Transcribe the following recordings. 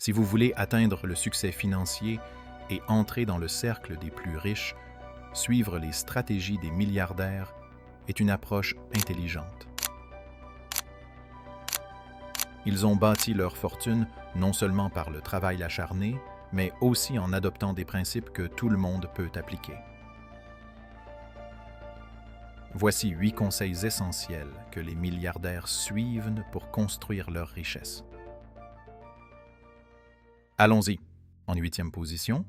Si vous voulez atteindre le succès financier et entrer dans le cercle des plus riches, suivre les stratégies des milliardaires est une approche intelligente. Ils ont bâti leur fortune non seulement par le travail acharné, mais aussi en adoptant des principes que tout le monde peut appliquer. Voici 8 conseils essentiels que les milliardaires suivent pour construire leur richesse. Allons-y. En 8e position,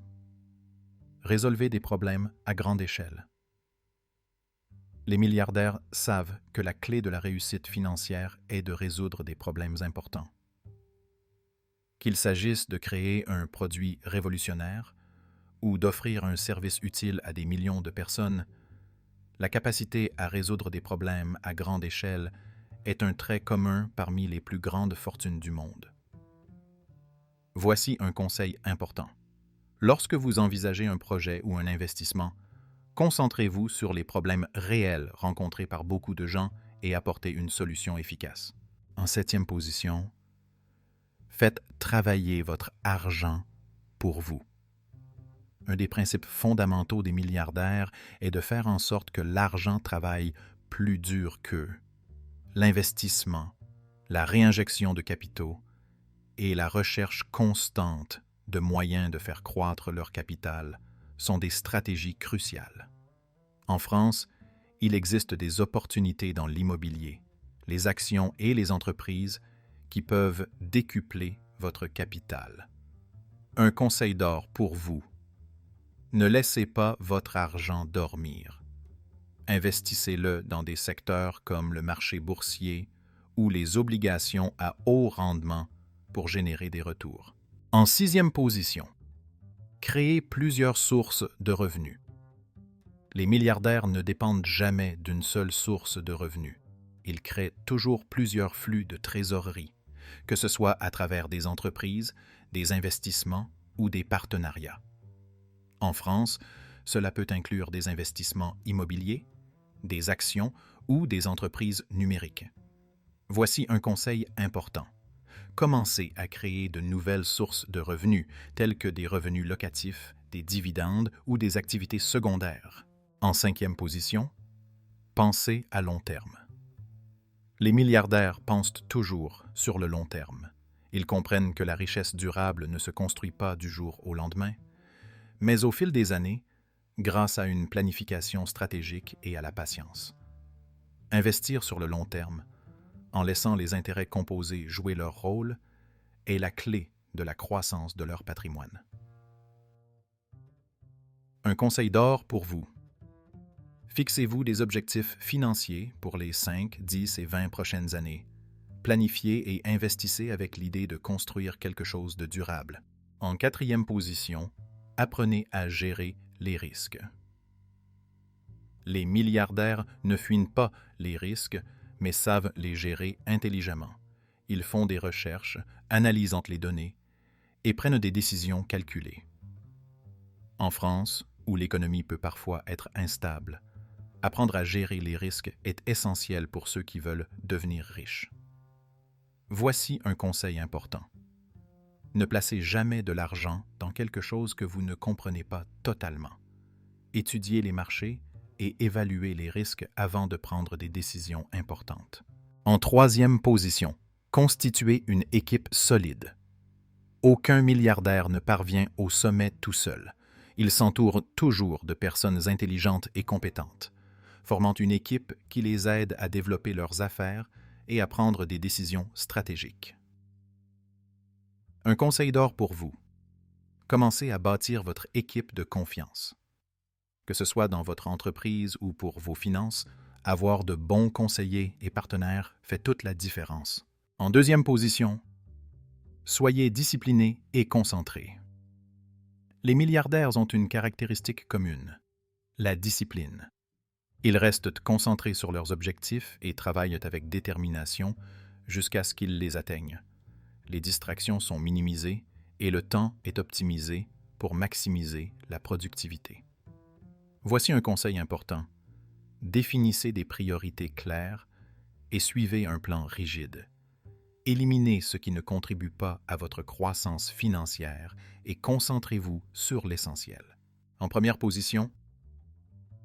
résolvez des problèmes à grande échelle. Les milliardaires savent que la clé de la réussite financière est de résoudre des problèmes importants. Qu'il s'agisse de créer un produit révolutionnaire ou d'offrir un service utile à des millions de personnes, la capacité à résoudre des problèmes à grande échelle est un trait commun parmi les plus grandes fortunes du monde. Voici un conseil important. Lorsque vous envisagez un projet ou un investissement, concentrez-vous sur les problèmes réels rencontrés par beaucoup de gens et apportez une solution efficace. En 7e position, faites travailler votre argent pour vous. Un des principes fondamentaux des milliardaires est de faire en sorte que l'argent travaille plus dur qu'eux. L'investissement, la réinjection de capitaux et la recherche constante de moyens de faire croître leur capital sont des stratégies cruciales. En France, il existe des opportunités dans l'immobilier, les actions et les entreprises qui peuvent décupler votre capital. Un conseil d'or pour vous. Ne laissez pas votre argent dormir. Investissez-le dans des secteurs comme le marché boursier ou les obligations à haut rendement pour générer des retours. En 6e position, créez plusieurs sources de revenus. Les milliardaires ne dépendent jamais d'une seule source de revenus. Ils créent toujours plusieurs flux de trésorerie, que ce soit à travers des entreprises, des investissements ou des partenariats. En France, cela peut inclure des investissements immobiliers, des actions ou des entreprises numériques. Voici un conseil important. Commencez à créer de nouvelles sources de revenus, telles que des revenus locatifs, des dividendes ou des activités secondaires. En 5e position, pensez à long terme. Les milliardaires pensent toujours sur le long terme. Ils comprennent que la richesse durable ne se construit pas du jour au lendemain, mais au fil des années, grâce à une planification stratégique et à la patience. Investir sur le long terme, en laissant les intérêts composés jouer leur rôle, est la clé de la croissance de leur patrimoine. Un conseil d'or pour vous. Fixez-vous des objectifs financiers pour les 5, 10 et 20 prochaines années. Planifiez et investissez avec l'idée de construire quelque chose de durable. En 4e position, apprenez à gérer les risques. Les milliardaires ne fuient pas les risques, mais savent les gérer intelligemment. Ils font des recherches, analysent les données et prennent des décisions calculées. En France, où l'économie peut parfois être instable, apprendre à gérer les risques est essentiel pour ceux qui veulent devenir riches. Voici un conseil important. Ne placez jamais de l'argent dans quelque chose que vous ne comprenez pas totalement. Étudiez les marchés et évaluez les risques avant de prendre des décisions importantes. En 3e position, constituez une équipe solide. Aucun milliardaire ne parvient au sommet tout seul. Il s'entoure toujours de personnes intelligentes et compétentes, formant une équipe qui les aide à développer leurs affaires et à prendre des décisions stratégiques. Un conseil d'or pour vous. Commencez à bâtir votre équipe de confiance. Que ce soit dans votre entreprise ou pour vos finances, avoir de bons conseillers et partenaires fait toute la différence. En 2e position, soyez disciplinés et concentrés. Les milliardaires ont une caractéristique commune, la discipline. Ils restent concentrés sur leurs objectifs et travaillent avec détermination jusqu'à ce qu'ils les atteignent. Les distractions sont minimisées et le temps est optimisé pour maximiser la productivité. Voici un conseil important. Définissez des priorités claires et suivez un plan rigide. Éliminez ce qui ne contribue pas à votre croissance financière et concentrez-vous sur l'essentiel. En première position,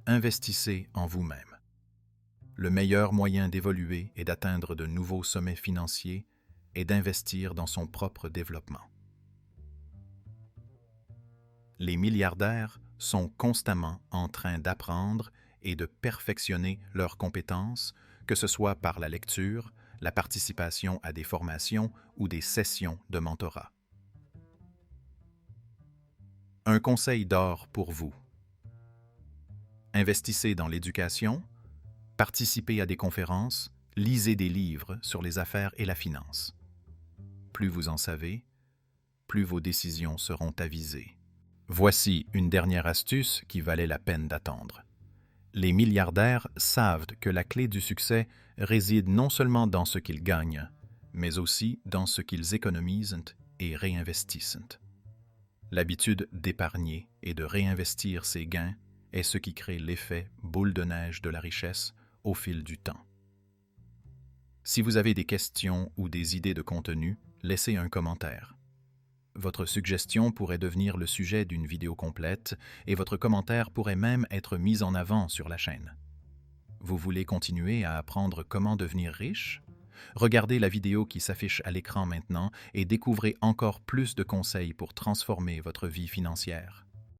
investissez en vous-même. Le meilleur moyen d'évoluer et d'atteindre de nouveaux sommets financiers est d'investir dans son propre développement. Les milliardaires sont constamment en train d'apprendre et de perfectionner leurs compétences, que ce soit par la lecture, la participation à des formations ou des sessions de mentorat. Un conseil d'or pour vous. Investissez dans l'éducation, participez à des conférences, lisez des livres sur les affaires et la finance. Plus vous en savez, plus vos décisions seront avisées. Voici une dernière astuce qui valait la peine d'attendre. Les milliardaires savent que la clé du succès réside non seulement dans ce qu'ils gagnent, mais aussi dans ce qu'ils économisent et réinvestissent. L'habitude d'épargner et de réinvestir ces gains est ce qui crée l'effet boule de neige de la richesse au fil du temps. Si vous avez des questions ou des idées de contenu, laissez un commentaire. Votre suggestion pourrait devenir le sujet d'une vidéo complète et votre commentaire pourrait même être mis en avant sur la chaîne. Vous voulez continuer à apprendre comment devenir riche? Regardez la vidéo qui s'affiche à l'écran maintenant et découvrez encore plus de conseils pour transformer votre vie financière.